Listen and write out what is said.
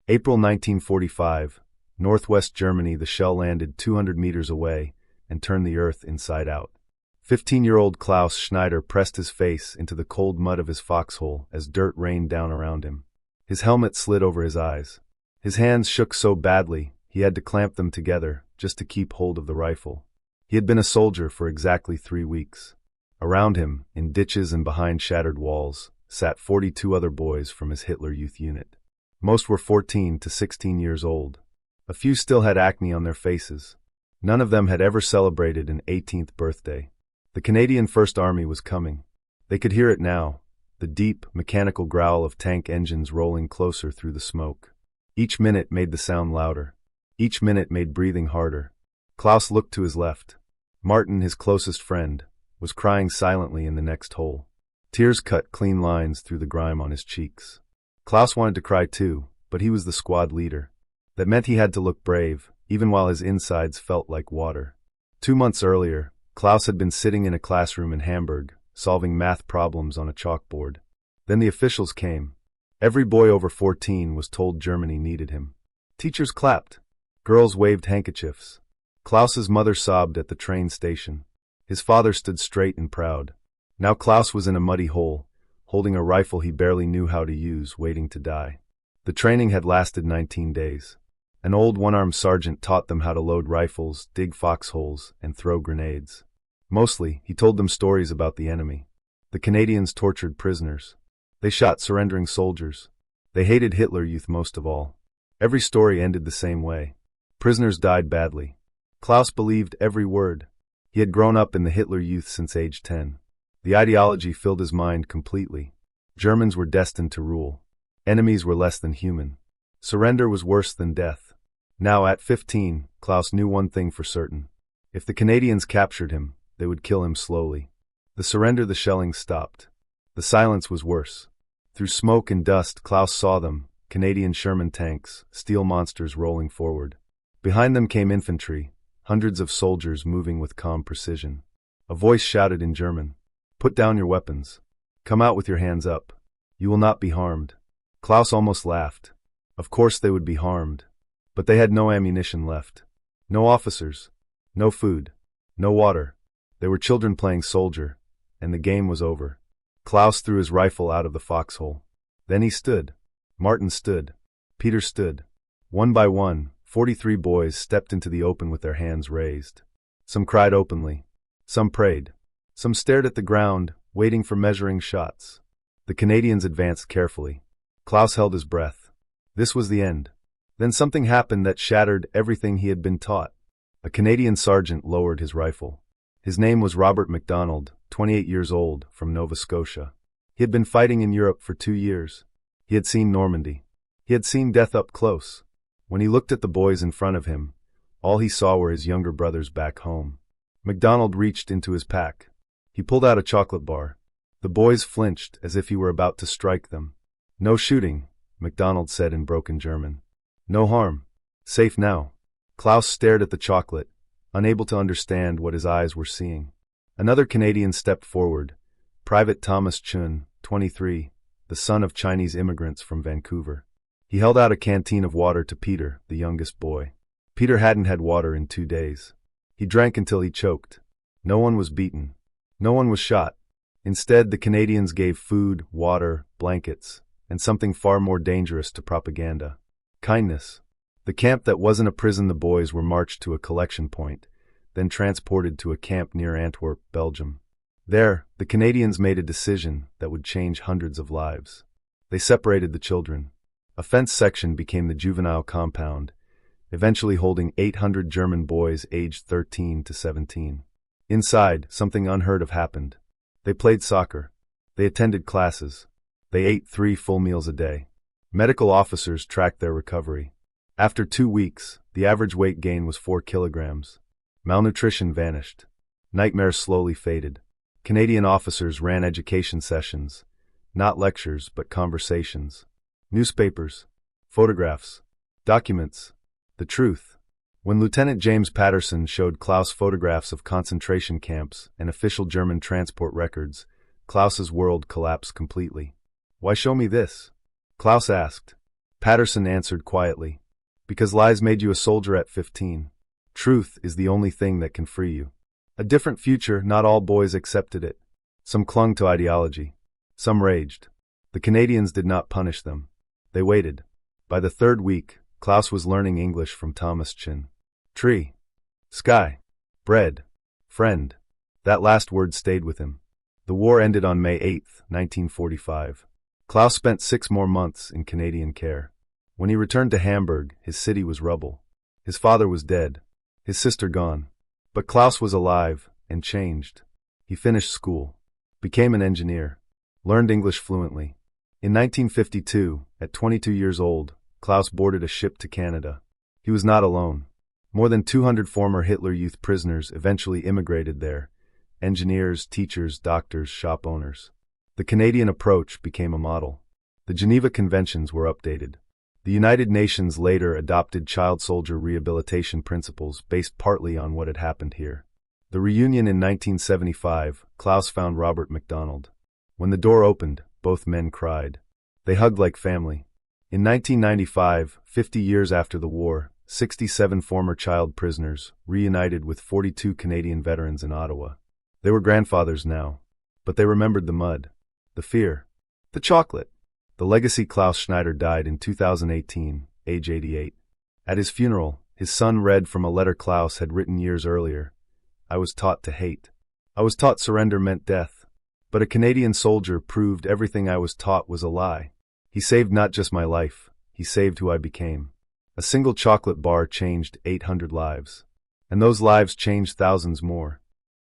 April 1945, northwest Germany. The shell landed 200 meters away and turned the earth inside out. 15-year-old Klaus Schneider pressed his face into the cold mud of his foxhole as dirt rained down around him. His helmet slid over his eyes. His hands shook so badly, he had to clamp them together just to keep hold of the rifle. He had been a soldier for exactly 3 weeks. Around him, in ditches and behind shattered walls, sat 42 other boys from his Hitler Youth unit. Most were 14 to 16 years old. A few still had acne on their faces. None of them had ever celebrated an 18th birthday. The Canadian First Army was coming. They could hear it now, the deep, mechanical growl of tank engines rolling closer through the smoke. Each minute made the sound louder. Each minute made breathing harder. Klaus looked to his left. Martin, his closest friend, was crying silently in the next hole. Tears cut clean lines through the grime on his cheeks. Klaus wanted to cry too, but he was the squad leader. That meant he had to look brave, even while his insides felt like water. 2 months earlier, Klaus had been sitting in a classroom in Hamburg, solving math problems on a chalkboard. Then the officials came. Every boy over 14 was told Germany needed him. Teachers clapped. Girls waved handkerchiefs. Klaus's mother sobbed at the train station. His father stood straight and proud. Now Klaus was in a muddy hole, holding a rifle he barely knew how to use, waiting to die. The training had lasted 19 days. An old one-armed sergeant taught them how to load rifles, dig foxholes, and throw grenades. Mostly, he told them stories about the enemy. The Canadians tortured prisoners. They shot surrendering soldiers. They hated Hitler Youth most of all. Every story ended the same way. Prisoners died badly. Klaus believed every word. He had grown up in the Hitler Youth since age 10. The ideology filled his mind completely. Germans were destined to rule. Enemies were less than human. Surrender was worse than death. Now at 15, Klaus knew one thing for certain. If the Canadians captured him, they would kill him slowly. The surrender, the shelling stopped. The silence was worse. Through smoke and dust, Klaus saw them, Canadian Sherman tanks, steel monsters rolling forward. Behind them came infantry, hundreds of soldiers moving with calm precision. A voice shouted in German, "Put down your weapons. Come out with your hands up. You will not be harmed." Klaus almost laughed. Of course they would be harmed. But they had no ammunition left. No officers. No food. No water. They were children playing soldier, and the game was over. Klaus threw his rifle out of the foxhole. Then he stood. Martin stood. Peter stood. One by one, 43 boys stepped into the open with their hands raised. Some cried openly. Some prayed. Some stared at the ground, waiting for measuring shots. The Canadians advanced carefully. Klaus held his breath. This was the end. Then something happened that shattered everything he had been taught. A Canadian sergeant lowered his rifle. His name was Robert MacDonald, 28 years old, from Nova Scotia. He had been fighting in Europe for 2 years. He had seen Normandy. He had seen death up close. When he looked at the boys in front of him, all he saw were his younger brothers back home. MacDonald reached into his pack. He pulled out a chocolate bar. The boys flinched as if he were about to strike them. "No shooting," MacDonald said in broken German. "No harm. Safe now." Klaus stared at the chocolate, unable to understand what his eyes were seeing. Another Canadian stepped forward, Private Thomas Chun, 23, the son of Chinese immigrants from Vancouver. He held out a canteen of water to Peter, the youngest boy. Peter hadn't had water in 2 days. He drank until he choked. No one was beaten. No one was shot. Instead, the Canadians gave food, water, blankets, and something far more dangerous to propaganda: kindness. The camp that wasn't a prison, the boys were marched to a collection point, then transported to a camp near Antwerp, Belgium. There, the Canadians made a decision that would change hundreds of lives. They separated the children. A fenced section became the juvenile compound, eventually holding 800 German boys aged 13 to 17. Inside, something unheard of happened. They played soccer. They attended classes. They ate 3 full meals a day. Medical officers tracked their recovery. After 2 weeks, the average weight gain was 4 kilograms. Malnutrition vanished. Nightmares slowly faded. Canadian officers ran education sessions, not lectures but conversations. Newspapers, photographs, documents, the truth. When Lieutenant James Patterson showed Klaus photographs of concentration camps and official German transport records, Klaus's world collapsed completely. "Why show me this?" Klaus asked. Patterson answered quietly. Because lies made you a soldier at 15. Truth is the only thing that can free you. A different future, not all boys accepted it. Some clung to ideology. Some raged. The Canadians did not punish them. They waited. By the third week, Klaus was learning English from Thomas Chin. Tree. Sky. Bread. Friend. That last word stayed with him. The war ended on May 8, 1945. Klaus spent 6 more months in Canadian care. When he returned to Hamburg, his city was rubble. His father was dead. His sister gone. But Klaus was alive and changed. He finished school. Became an engineer. Learned English fluently. In 1952, at 22 years old, Klaus boarded a ship to Canada. He was not alone. More than 200 former Hitler Youth prisoners eventually immigrated there. Engineers, teachers, doctors, shop owners. The Canadian approach became a model. The Geneva Conventions were updated. The United Nations later adopted child soldier rehabilitation principles based partly on what had happened here. The reunion in 1975, Klaus found Robert MacDonald. When the door opened, both men cried. They hugged like family. In 1995, 50 years after the war, 67 former child prisoners reunited with 42 Canadian veterans in Ottawa. They were grandfathers now, but they remembered the mud, the fear, the chocolate. The legacy Klaus Schneider died in 2018, age 88. At his funeral, his son read from a letter Klaus had written years earlier. I was taught to hate. I was taught surrender meant death. But a Canadian soldier proved everything I was taught was a lie. He saved not just my life, he saved who I became. A single chocolate bar changed 800 lives. And those lives changed thousands more.